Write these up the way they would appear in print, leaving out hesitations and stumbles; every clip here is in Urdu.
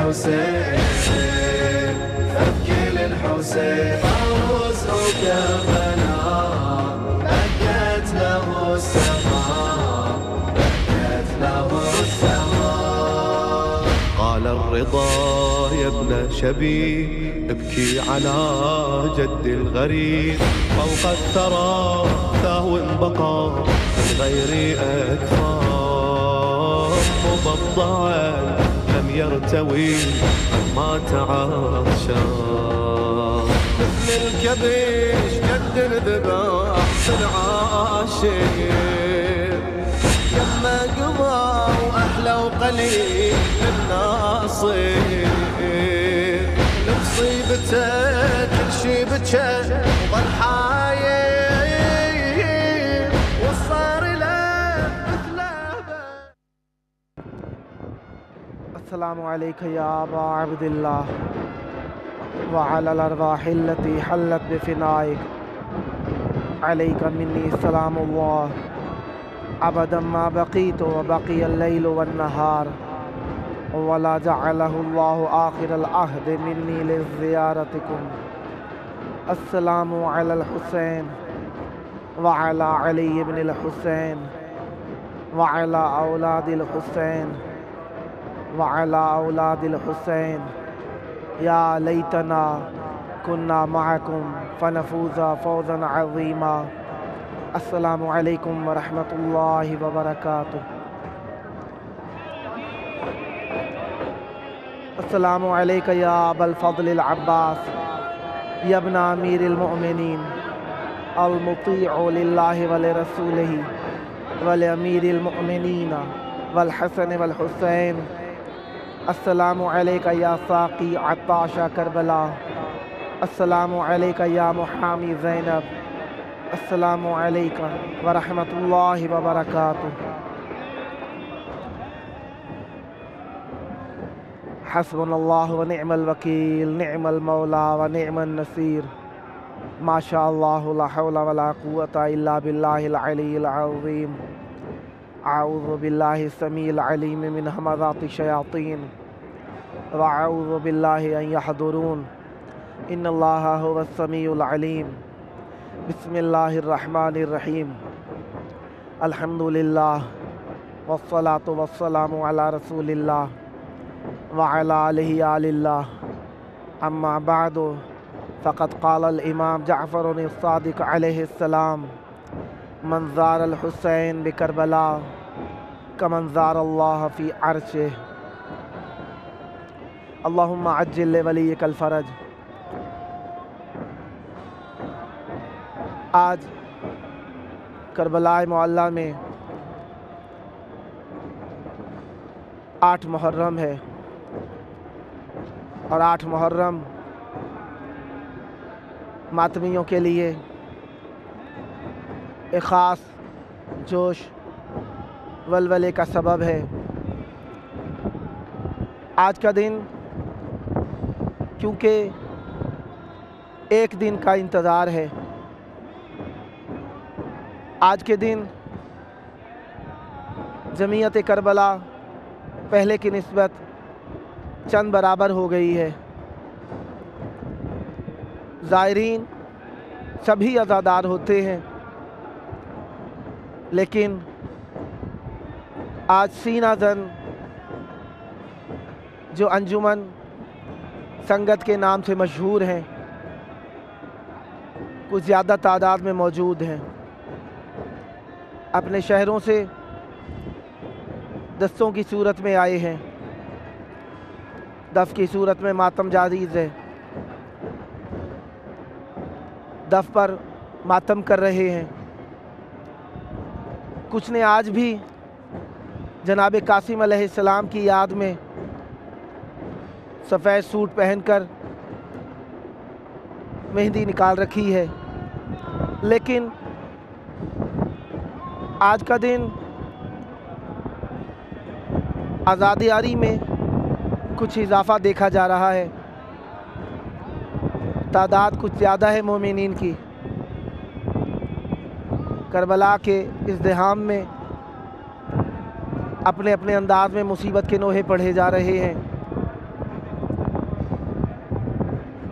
الحسين فبكي للحسين فوز وكربلاء بكت له السماء بكت له السماء. قال الرضا يا ابن شبي ابكي على جد الغريب فوق الثرى ثهو بقى الغير أكفار مبضعا لم يرتوي ما تعاشر مثل الكبش جد الذبح العاشر يما قضى وأحلى وقليل للناصر لمصيبته كل شي بكى وظل حاير وصار له مثله. السلام عليك يا أبا عبد الله وعلى الأرواح التي حلت بفنائك عليك مني سلام الله أبدا ما بقيت وبقي الليل والنهار ولا جعله الله آخر العهد مني لزيارتكم. السلام على الحسين وعلى علي بن الحسين وعلى أولاد الحسين وعلى أولاد الحسين يا ليتنا كنا معكم فنفوز فوزا عظيما. السلام عليكم ورحمة الله وبركاته. السلام عليك يا أبا الفضل العباس يا ابن أمير المؤمنين المطيع لله ولرسوله ولأمير المؤمنين والحسن والحسين. السلام عليك يا ساقي عطاش كربلاء. السلام عليك يا محامي زينب. السلام عليك ورحمة الله وبركاته. حسبنا الله ونعم الوكيل نعم المولى ونعم النصير ما شاء الله لا حول ولا قوة إلا بالله العلي العظيم. أعوذ بالله السميع العليم من همزات الشياطين وأعوذ بالله أن يحضرون إن الله هو السميع العليم. بسم الله الرحمن الرحيم. الحمد لله والصلاة والسلام على رسول الله وعلى آله آل الله. أما بعد فقد قال الإمام جعفر الصادق عليه السلام من زار الحسين بكربلاء كمن زار الله في عرشه. اللهم عجل لوليك الفرج. آج کربلا معلیٰ میں 8 محرم ہے اور 8 محرم ماتمیوں کے لیے ایک خاص جوش ولولے کا سبب ہے. آج کا دن کیونکہ ایک دن کا انتظار ہے. آج کے دن جمعیت کربلا پہلے کی نسبت چند برابر ہو گئی ہے. زائرین سبھی عزادار ہوتے ہیں لیکن آج سینہ زن جو انجمن سنگت کے نام سے مشہور ہیں کچھ زیادہ تعداد میں موجود ہیں. اپنے شہروں سے دستوں کی صورت میں آئے ہیں. دف کی صورت میں ماتم جاری ہے. دف پر ماتم کر رہے ہیں. کچھ نے آج بھی جناب قاسم علیہ السلام کی یاد میں سفید سوٹ پہن کر مہندی نکال رکھی ہے. لیکن آج کا دن آزادیاری میں کچھ اضافہ دیکھا جا رہا ہے. تعداد کچھ زیادہ ہے مومنین کی. کربلا کے ازدحام میں اپنے اپنے انداز میں مصیبت کے نوحے پڑھے جا رہے ہیں.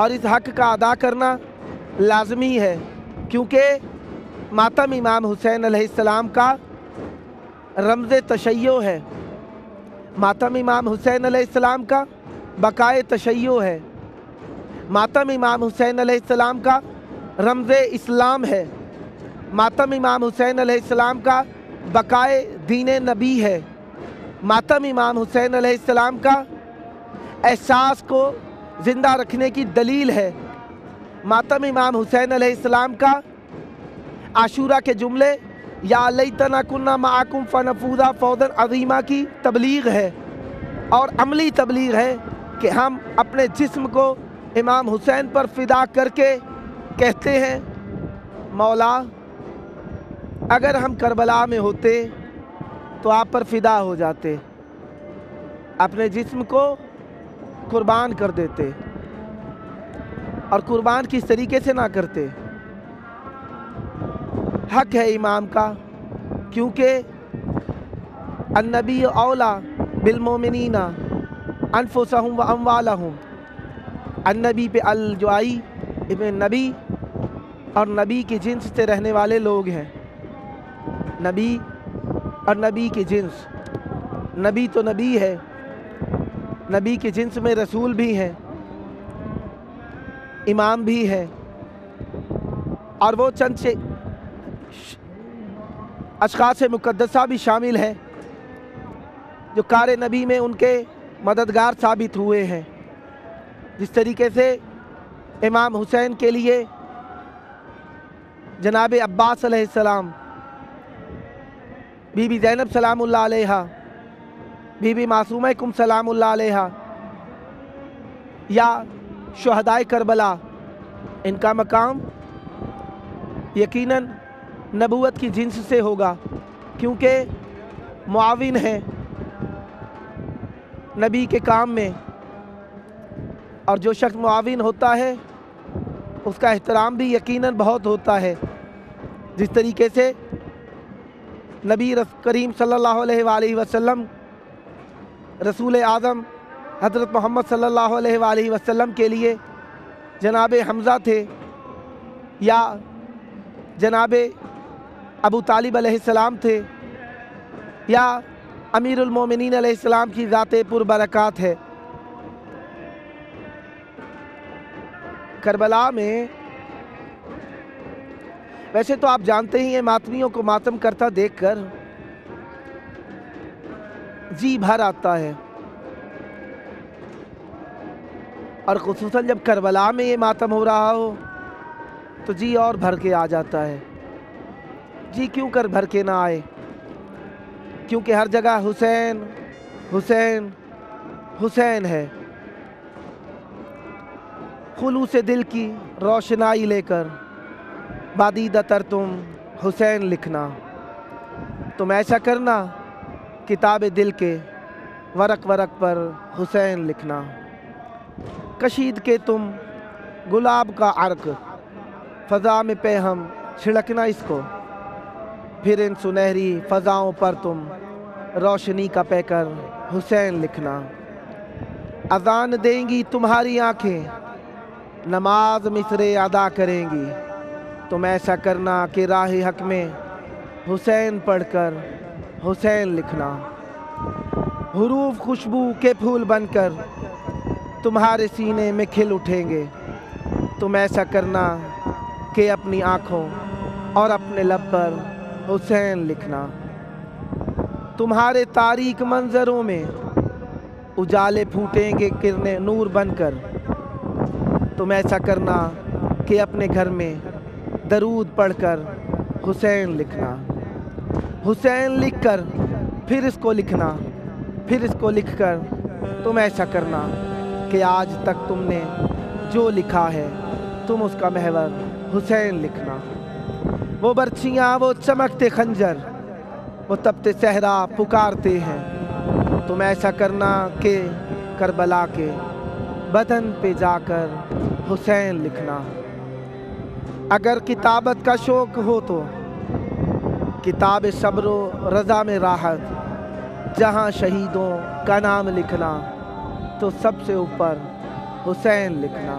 اور اس حق کا ادا کرنا لازمی ہے، کیونکہ ماتم امام حسین علیہ السلام کا رمز تشیع ہے، ماتم امام حسین علیہ السلام کا بقائے تشیع ہے، ماتم امام حسین علیہ السلام کا رمز اسلام ہے، ماتم امام حسین علیہ السلام کا بقائے دین نبی ہے، ماتم امام حسین علیہ السلام کا احساس کو زندہ رکھنے کی دلیل ہے، ماتم امام حسین علیہ السلام کا عاشورہ کے جملے یا لیتنا کنا معکم فنفوز فوزا عظیما کی تبلیغ ہے اور عملی تبلیغ ہے کہ ہم اپنے جسم کو امام حسین پر فدا کر کے کہتے ہیں مولا اگر ہم کربلا میں ہوتے تو آپ پر فدا ہو جاتے، اپنے جسم کو قربان کر دیتے، اور قربان کس طریقے سے نہ کرتے؟ حق ہے امام کا، کیونکہ النبی اولا بالمومنین انفسہم و اموالہم، النبی پہ جو آئی ابن نبی اور نبی کی جنس سے رہنے والے لوگ ہیں، نبی اور نبی کی جنس، نبی تو نبی ہے، نبی کی جنس میں رسول بھی ہیں، امام بھی ہے، اور وہ چند اشخاص مقدسہ بھی شامل ہیں جو کار نبی میں ان کے مددگار ثابت ہوئے ہیں، جس طریقے سے امام حسین کے لیے جناب عباس علیہ السلام، بی بی زینب سلام اللہ علیہا، بی بی معصومہ کم سلام اللہ علیہا، یا شہدائے کربلا، ان کا مقام یقیناً نبوت کی جنس سے ہوگا، کیونکہ معاون ہے نبی کے کام میں، اور جو شخص معاون ہوتا ہے اس کا احترام بھی یقیناً بہت ہوتا ہے، جس طریقے سے نبی کریم صلی اللہ علیہ وآلہ وسلم رسول اعظم حضرت محمد صلی اللہ علیہ وآلہ وسلم کے لیے جناب حمزہ تھے، یا جناب ابو طالب علیہ السلام تھے، یا امیر المومنین علیہ السلام کی ذات پربرکات ہے۔ کربلا میں ویسے تو آپ جانتے ہی ہیں ماتمیوں کو ماتم کرتا دیکھ کر جی بھر آتا ہے، اور خصوصاً جب کربلا میں یہ ماتم ہو رہا ہو تو جی اور بھر کے آ جاتا ہے۔ جی کیوں کر بھر کے نہ آئے؟ کیونکہ ہر جگہ حسین حسین حسین ہے۔ خلوص دل کی روشنائی لے کر بادیدہ تر تم حسین لکھنا، تم ایسا کرنا کتاب دل کے ورق ورق پر حسین لکھنا، کشید کے تم گلاب کا عرق فضا میں پہ ہم چھڑکنا اس کو، پھر ان سنہری فضاؤں پر تم روشنی کا پہ کر حسین لکھنا۔ اذان دیں گی تمہاری آنکھیں، نماز مصرے ادا کریں گی، تم ایسا کرنا کہ راہ حق میں حسین پڑھ کر حسین لکھنا۔ حروف خوشبو کے پھول بن کر تمہارے سینے میں کھل اٹھیں گے، تم ایسا کرنا کہ اپنی آنکھوں اور اپنے لب پر حسین لکھنا۔ تمہارے تاریک منظروں میں اجالے پھوٹیں گے کرنے نور بن کر، تم ایسا کرنا کہ اپنے گھر میں درود پڑھ کر حسین لکھنا۔ حسین لکھ کر پھر اس کو لکھنا، پھر اس کو لکھ کر تم ایسا کرنا کہ آج تک تم نے جو لکھا ہے تم اس کا محور حسین لکھنا۔ وہ برچیاں، وہ چمکتے خنجر، وہ تپتے صحرا پکارتے ہیں، تم ایسا کرنا کہ کربلا کے بدن پہ جا کر حسین لکھنا۔ اگر کتابت کا شوق ہو تو کتاب صبر و رضا میں راحت، جہاں شہیدوں کا نام لکھنا تو سب سے اوپر حسین لکھنا۔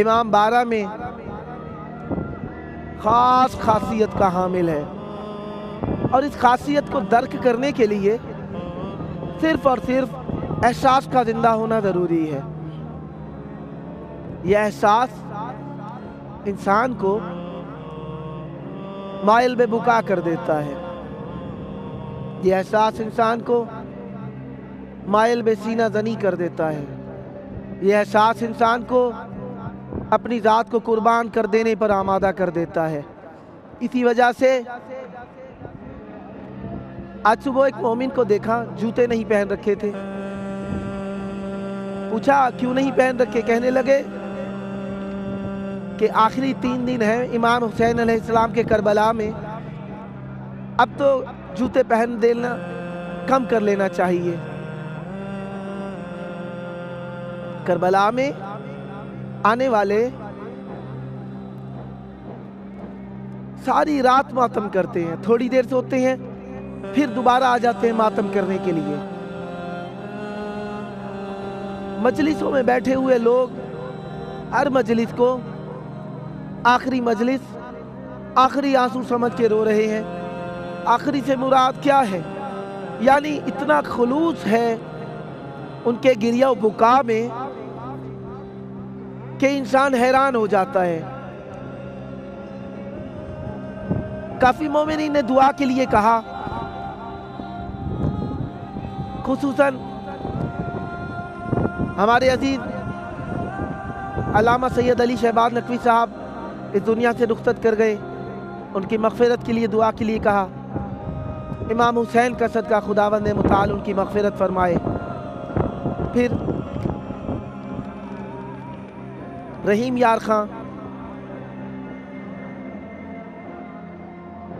امام بارہ میں خاص خاصیت کا حامل ہے، اور اس خاصیت کو درک کرنے کے لیے صرف اور صرف احساس کا زندہ ہونا ضروری ہے۔ یہ احساس انسان کو مائل بے بکا کر دیتا ہے، یہ احساس انسان کو مائل بے سینہ زنی کر دیتا ہے، یہ احساس انسان کو اپنی ذات کو قربان کر دینے پر آمادہ کر دیتا ہے۔ اسی وجہ سے آج صبح ایک مومن کو دیکھا، جوتے نہیں پہن رکھے تھے، پوچھا کیوں نہیں پہن رکھے؟ کہنے لگے کہ آخری 3 دن ہیں امام حسین علیہ السلام کے کربلا میں، اب تو جوتے پہن دینا کم کر لینا چاہیے۔ کربلا میں آنے والے ساری رات ماتم کرتے ہیں، تھوڑی دیر سوتے ہیں پھر دوبارہ آ جاتے ہیں ماتم کرنے کے لیے۔ مجلسوں میں بیٹھے ہوئے لوگ ہر مجلس کو آخری مجلس، آخری آنسو سمجھ کے رو رہے ہیں۔ آخری سے مراد کیا ہے؟ یعنی اتنا خلوص ہے ان کے گریہ و بکا میں کہ انسان حیران ہو جاتا ہے۔ کافی مومنین نے دعا کے لیے کہا، خصوصاً ہمارے عزیز علامہ سید علی شہباز نقوی صاحب اس دنیا سے رخصت کر گئے، ان کی مغفرت کے لیے دعا کے لیے کہا۔ امام حسین کا صدقہ خداوند متعال ان کی مغفرت فرمائے۔ پھر رحیم یار خان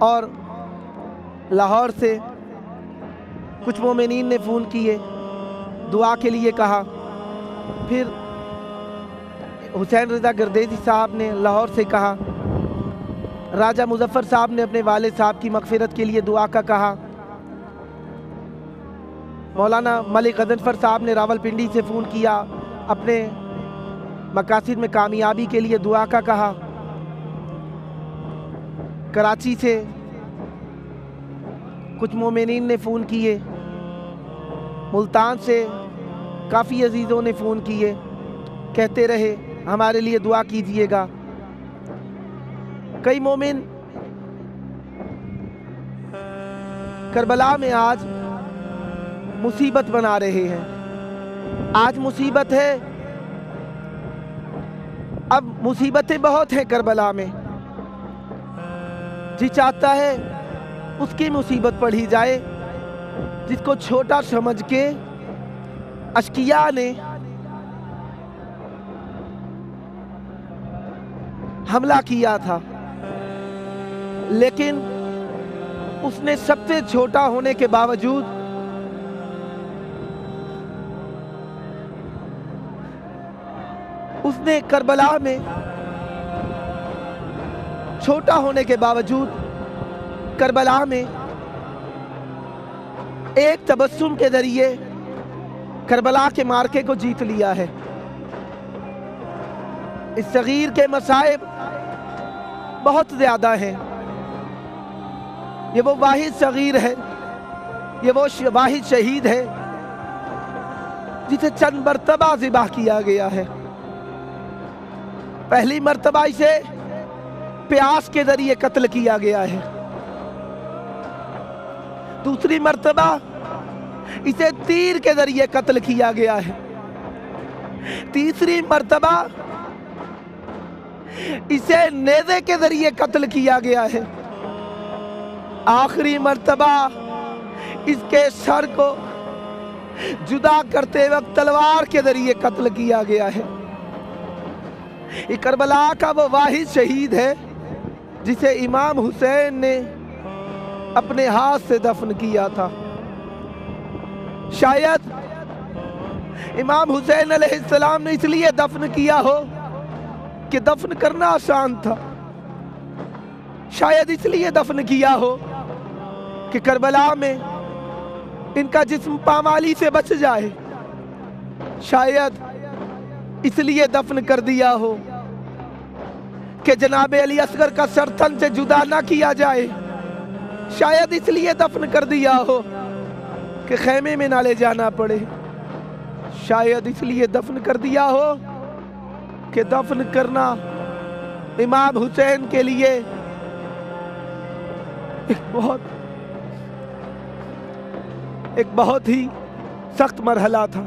اور لاہور سے کچھ مومنین نے فون کیے، دعا کے لیے کہا۔ پھر حسین رضا گردیزی صاحب نے لاہور سے کہا، راجہ مظفر صاحب نے اپنے والد صاحب کی مغفرت کے لیے دعا کا کہا، مولانا ملک غضنفر صاحب نے راول پنڈی سے فون کیا، اپنے مقاصد میں کامیابی کے لیے دعا کا کہا۔ کراچی سے کچھ مومنین نے فون کیے، ملتان سے کافی عزیزوں نے فون کیے، کہتے رہے ہمارے لیے دعا کیجئے گا۔ کئی مومن کربلا میں آج مصیبت بنا رہے ہیں۔ آج مصیبت ہے، اب مصیبتیں بہت ہیں کربلا میں، جی چاہتا ہے اس کی مصیبت پڑھی جائے جس کو چھوٹا سمجھ کے اشقیاء نے حملہ کیا تھا، لیکن اس نے سب سے چھوٹا ہونے کے باوجود اس نے کربلا میں چھوٹا ہونے کے باوجود کربلا میں ایک تبسم کے ذریعے کربلا کے مارکے کو جیت لیا ہے۔ اس صغیر کے مصائب بہت زیادہ ہیں، یہ وہ واحد صغیر ہے، یہ وہ واحد شہید ہے جسے چند مرتبہ ذبح کیا گیا ہے۔ پہلی مرتبہ اسے پیاس کے ذریعے قتل کیا گیا ہے، دوسری مرتبہ اسے تیر کے ذریعے قتل کیا گیا ہے، تیسری مرتبہ اسے نیزے کے ذریعے قتل کیا گیا ہے، آخری مرتبہ اس کے سر کو جدا کرتے وقت تلوار کے ذریعے قتل کیا گیا ہے۔ یہ کربلا کا وہ واحد شہید ہے جسے امام حسین نے اپنے ہاتھ سے دفن کیا تھا۔ شاید امام حسین علیہ السلام نے اس لیے دفن کیا ہو کہ دفن کرنا آسان تھا، شاید اس لیے دفن کیا ہو کہ کربلا میں ان کا جسم پامالی سے بچ جائے، شاید اس لیے دفن کر دیا ہو کہ جناب علی اصغر کا سر تن سے جدا نہ کیا جائے، شاید اس لیے دفن کر دیا ہو کہ خیمے میں نہ لے جانا پڑے، شاید اس لیے دفن کر دیا ہو کہ دفن کرنا امام حسین کے لیے ایک بہت ہی سخت مرحلہ تھا۔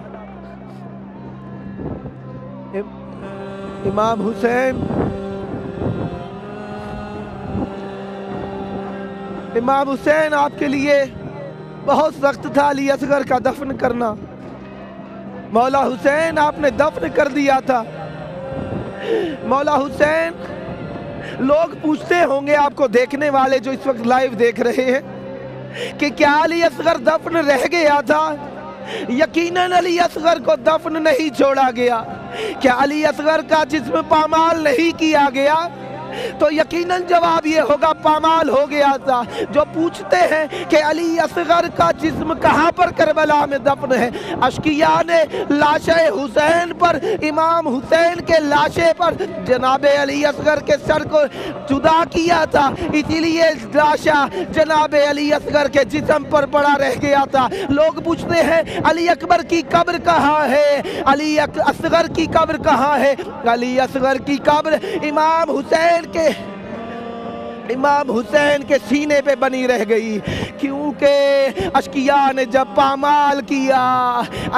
امام حسین آپ کے لیے بہت سخت تھا علی اصغر کا دفن کرنا۔ مولا حسین آپ نے دفن کر دیا تھا۔ مولا حسین، لوگ پوچھتے ہوں گے آپ کو دیکھنے والے جو اس وقت لائیو دیکھ رہے ہیں کہ کیا علی اصغر دفن رہ گیا تھا؟ یقیناً علی اصغر کو دفن نہیں چھوڑا گیا۔ کیا علی اصغر کا جسم پامال نہیں کیا گیا؟ تو یقیناً جواب یہ ہوگا پامال ہو گیا تھا۔ جو پوچھتے ہیں کہ علی اصغر کا جسم کہاں پر کربلا میں دفن ہے، اشقیاء نے لاش حسین پر، امام حسین کے لاشے پر جناب علی اصغر کے سر کو جدا کیا تھا، اسی لیے لاشا جناب علی اصغر کے جسم پر پڑا رہ گیا تھا۔ لوگ پوچھتے ہیں علی اکبر کی قبر کہاں ہے، علی اصغر کی قبر کہاں ہے؟ علی اصغر کی قبر امام حسین کے سینے پہ بنی رہ گئی، کیونکہ اشقیاء نے جب پامال کیا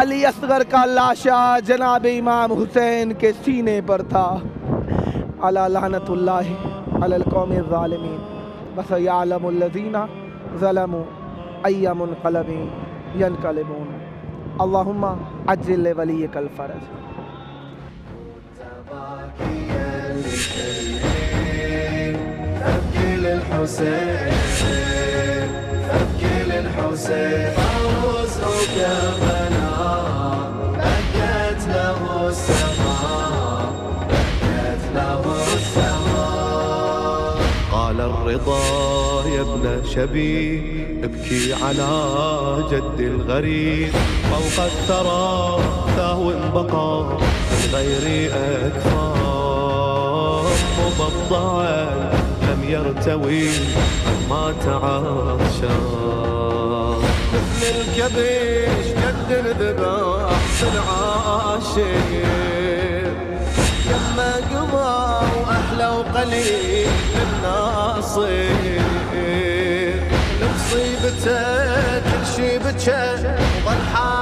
علی اصغر کا لاشا جناب امام حسین کے سینے پر تھا۔ الا لعنت اللہ علی القوم الظالمین وسیعلم الذین ظلموا ای منقلب ینقلبون اللہم عجل لولیک الفرج۔ الحسين أبكي للحسين عروس وكربلاء بكت له السماء بكت له السماء قال الرضا يا ابن شبي ابكي على جد الغريب فوق الثرى ثهو بقى من غير أكفار مبضعا لم يرتوي ما تعاشى مثل الكبش قد الذبح العاشق يما قضى واحلى وقليل الناصر لمصيبته كل شي بكى وضل